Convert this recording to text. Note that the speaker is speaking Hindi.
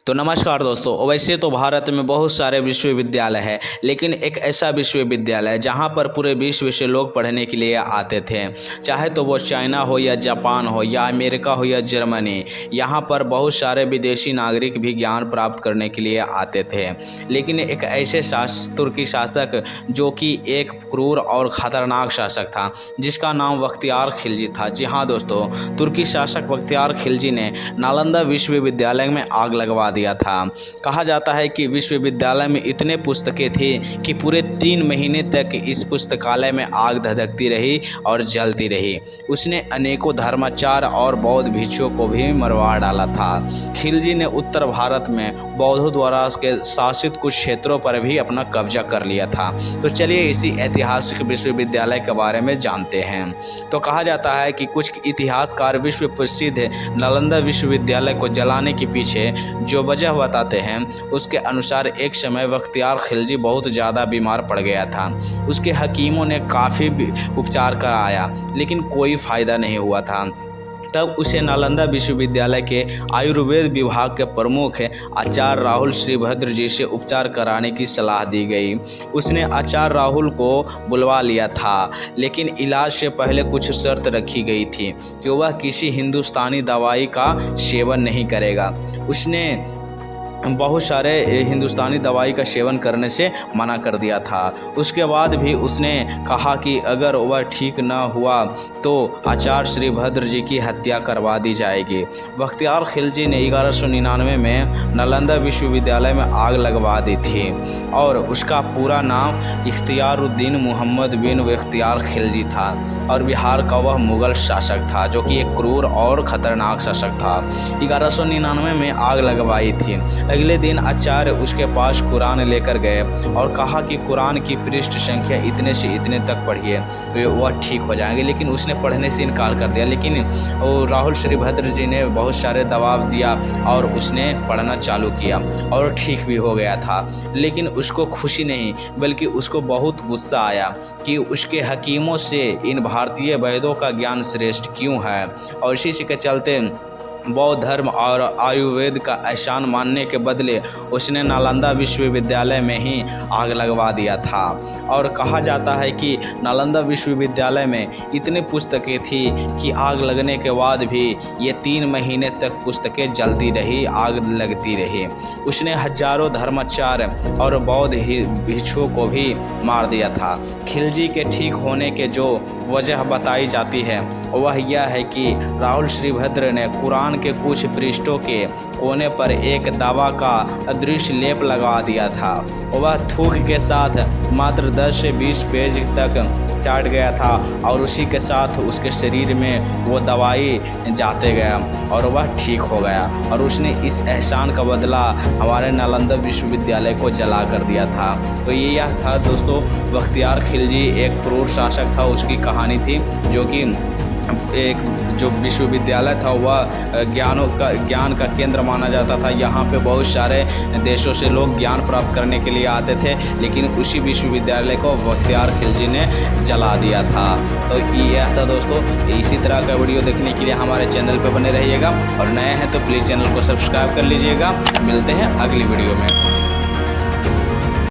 तो नमस्कार दोस्तों। वैसे तो भारत में बहुत सारे विश्वविद्यालय हैं, लेकिन एक ऐसा विश्वविद्यालय जहां पर पूरे विश्व से लोग पढ़ने के लिए आते थे, चाहे तो वो चाइना हो या जापान हो या अमेरिका हो या जर्मनी। यहां पर बहुत सारे विदेशी नागरिक भी ज्ञान प्राप्त करने के लिए आते थे। लेकिन एक ऐसे तुर्की शासक जो कि एक क्रूर और ख़तरनाक शासक था, जिसका नाम बख्तियार खिलजी था। जी हाँ दोस्तों, तुर्की शासक बख्तियार खिलजी ने नालंदा विश्वविद्यालय में आग लगवा दिया था। कहा जाता है कि विश्वविद्यालय में इतने पुस्तकें थी कि पूरे 3 महीने तक इस पुस्तकालय में आग धधकती रही और जलती रही। उसने अनेकों धर्माचार्य और बौद्ध भिक्षुओं को भी मरवा डाला था। खिलजी ने उत्तर भारत में बौद्धों द्वारा के शासित कुछ क्षेत्रों पर भी अपना कब्जा कर लिया था। तो चलिए इसी ऐतिहासिक विश्वविद्यालय के बारे में जानते हैं। तो कहा जाता है कि कुछ इतिहासकार विश्व प्रसिद्ध नालंदा विश्वविद्यालय को जलाने के पीछे जो वजह बताते हैं, उसके अनुसार एक समय बख्तियार खिलजी बहुत ज़्यादा बीमार पड़ गया था। उसके हकीमों ने काफ़ी उपचार कराया, लेकिन कोई फ़ायदा नहीं हुआ था। तब उसे नालंदा विश्वविद्यालय के आयुर्वेद विभाग के प्रमुख आचार्य राहुल श्रीभद्र जी से उपचार कराने की सलाह दी गई। उसने आचार्य राहुल को बुलवा लिया था, लेकिन इलाज से पहले कुछ शर्त रखी गई थी कि वह किसी हिंदुस्तानी दवाई का सेवन नहीं करेगा। उसने बहुत सारे हिंदुस्तानी दवाई का सेवन करने से मना कर दिया था। उसके बाद भी उसने कहा कि अगर वह ठीक न हुआ तो आचार्य श्रीभद्र जी की हत्या करवा दी जाएगी। बख्तियार खिलजी ने 1199 में नालंदा विश्वविद्यालय में आग लगवा दी थी और उसका पूरा नाम इख्तियारुद्दीन मोहम्मद बिन बख्तियार खिलजी था और बिहार का वह मुगल शासक था, जो कि एक क्रूर और ख़तरनाक शासक था। 1199 में आग लगवाई थी। अगले दिन आचार्य उसके पास कुरान लेकर गए और कहा कि कुरान की पृष्ठ संख्या इतने से इतने तक पढ़िए तो वह ठीक हो जाएंगे, लेकिन उसने पढ़ने से इनकार कर दिया। लेकिन राहुल श्रीभद्र जी ने बहुत सारे दबाव दिया और उसने पढ़ना चालू किया और ठीक भी हो गया था। लेकिन उसको खुशी नहीं, बल्कि उसको बहुत गुस्सा आया कि उसके हकीमों से इन भारतीय वैद्यों का ज्ञान श्रेष्ठ क्यों है। और इसी के चलते बौद्ध धर्म और आयुर्वेद का एहसान मानने के बदले उसने नालंदा विश्वविद्यालय में ही आग लगवा दिया था। और कहा जाता है कि नालंदा विश्वविद्यालय में इतनी पुस्तकें थी कि आग लगने के बाद भी ये 3 महीने तक पुस्तकें जलती रही, आग लगती रही। उसने हजारों धर्माचार्य और बौद्ध भिक्षुओं को भी मार दिया था। खिलजी के ठीक होने के जो वजह बताई जाती है वह यह है कि राहुल श्रीभद्र ने कुरान के कुछ पृष्ठों के कोने पर एक दवा का अदृश्य लेप लगा दिया था। वह थूक के साथ मात्र 10 से 20 पेज तक चाट गया था और उसी के साथ उसके शरीर में वो दवाई जाते गया और वह ठीक हो गया। और उसने इस एहसान का बदला हमारे नालंदा विश्वविद्यालय को जला कर दिया था। तो यह था दोस्तों, बख्तियार खिलजी एक क्रूर शासक था। उसकी कहानी थी जो कि एक जो विश्वविद्यालय था वह ज्ञान का केंद्र माना जाता था। यहाँ पे बहुत सारे देशों से लोग ज्ञान प्राप्त करने के लिए आते थे, लेकिन उसी विश्वविद्यालय को बख्तियार खिलजी ने जला दिया था। तो यह था दोस्तों। इसी तरह का वीडियो देखने के लिए हमारे चैनल पर बने रहिएगा और नए हैं तो प्लीज़ चैनल को सब्सक्राइब कर लीजिएगा। मिलते हैं अगली वीडियो में।